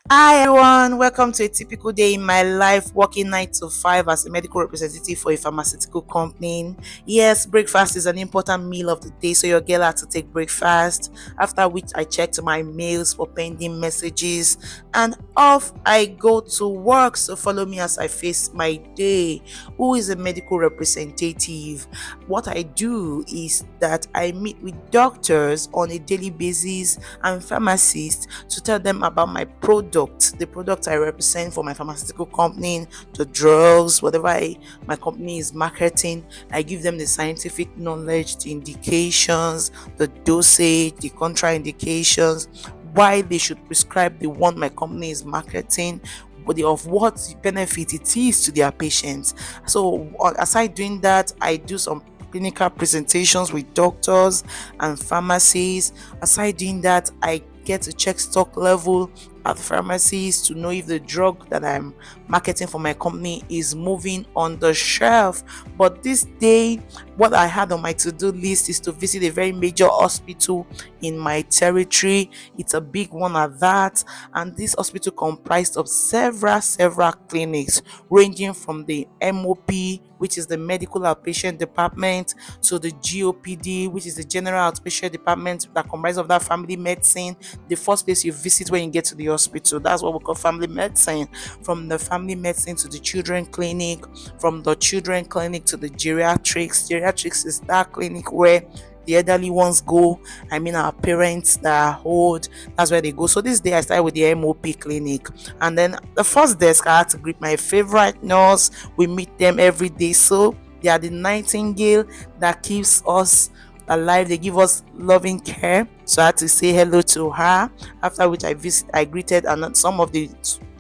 Hi everyone, welcome to a typical day in my life, working 9 to 5 as a medical representative for a pharmaceutical company. Yes, breakfast is an important meal of the day, so your girl had to take breakfast. After which, I checked my mails for pending messages and off I go to work. So, follow me as I face my day. Who is a medical representative? What I do is that I meet with doctors on a daily basis and pharmacists to tell them about my product, the product I represent for my pharmaceutical company, the drugs, my company is marketing. I give them the scientific knowledge, the indications, the dosage, the contraindications, why they should prescribe the one my company is marketing, but of what benefit it is to their patients. So, aside doing that, I do some clinical presentations with doctors and pharmacies. Aside doing that, I get to check stock level at pharmacies to know if the drug that I'm marketing for my company is moving on the shelf. But this day, what I had on my to-do list is to visit a very major hospital in my territory. It's a big one at that, and this hospital comprised of several clinics ranging from the MOP, which is the medical outpatient department, to the GOPD, which is the general outpatient department that comprises of that family medicine, the first place you visit when you get to the hospital. That's what we call family medicine. From the family medicine to the children clinic, from the children clinic to the geriatrics. Geriatrics is that clinic where the elderly ones go. I mean, our parents that are old, that's where they go. So this day I started with the MOP clinic, and then the first desk I had to greet my favorite nurse. We meet them every day, so they are the nightingale that keeps us alive. They give us loving care, so I had to say hello to her. After which I greeted and some of the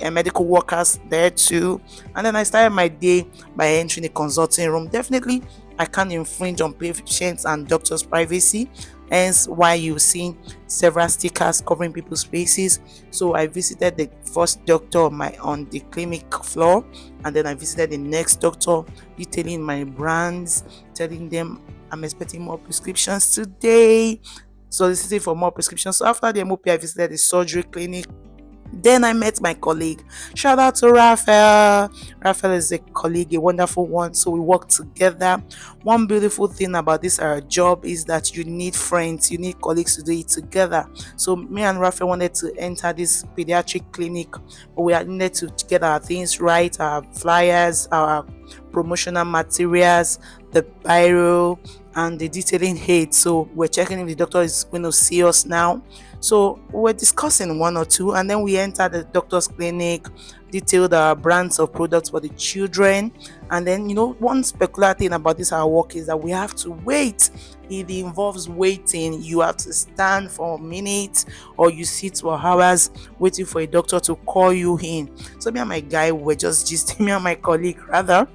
medical workers there too, and then I started my day by entering the consulting room. Definitely I can't infringe on patients and doctors' privacy, hence why you see several stickers covering people's faces. So I visited the first doctor on the clinic floor, and then I visited the next doctor, detailing my brands, telling them I'm expecting more prescriptions today, soliciting for more prescriptions. So after the MOP, I visited the surgery clinic. Then I met my colleague. Shout out to Raphael. Raphael is a colleague, a wonderful one. So we work together. One beautiful thing about this job is that you need friends, you need colleagues to do it together. So me and Raphael wanted to enter this pediatric clinic, but we needed to get our things right, our flyers, our promotional materials, the biro, and the detailing aid. So we're checking if the doctor is going to see us now. So we're discussing one or two, and then we entered the doctor's clinic, detailed our brands of products for the children. And then, one peculiar thing about this our work is that we have to wait. It involves waiting. You have to stand for minutes, or you sit for hours waiting for a doctor to call you in. So me and my guy were just gisting, me and my colleague rather,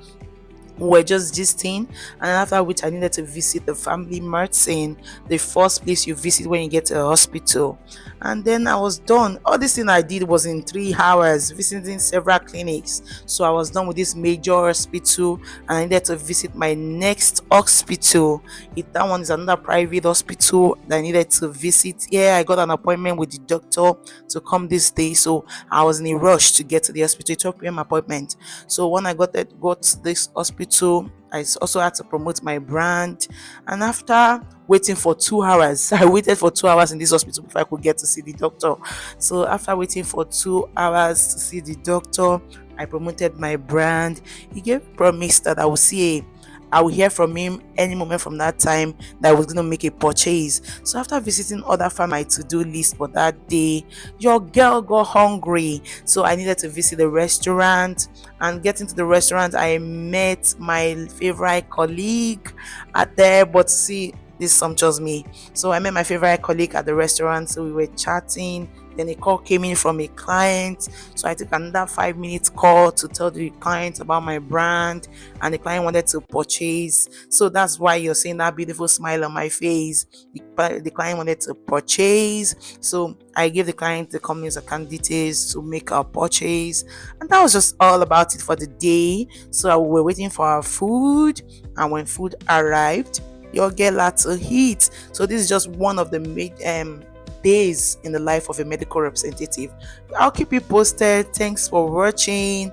were just gisting. And after which I needed to visit the family medicine, the first place you visit when you get to a hospital. And then I was done. All this thing I did was in 3 hours, visiting several clinics. So I was done with this major hospital, and I needed to visit my next hospital. That one is another private hospital that I needed to visit. Yeah, I got an appointment with the doctor to come this day, so I was in a rush to get to the hospital. 12 p.m. appointment. So when I got to this hospital, I also had to promote my brand. And after waiting for 2 hours, I waited for 2 hours in this hospital before I could get to see the doctor. So after waiting for 2 hours to see the doctor, I promoted my brand. He gave promise that I will hear from him any moment from that time that I was going to make a purchase. So after visiting other my to-do list for that day, your girl got hungry. So I needed to visit the restaurant, and getting to the restaurant, I met my favorite colleague at there. But see, this sumptuous me. So I met my favorite colleague at the restaurant. So we were chatting. Then a call came in from a client. So I took another 5 minutes call to tell the client about my brand, and the client wanted to purchase. So that's why you're seeing that beautiful smile on my face. The client wanted to purchase. So I gave the client the company's account details to make our purchase. And that was just all about it for the day. So we were waiting for our food, and when food arrived, your girl had to eat. So this is just one of the days in the life of a medical representative. I'll keep you posted. Thanks for watching.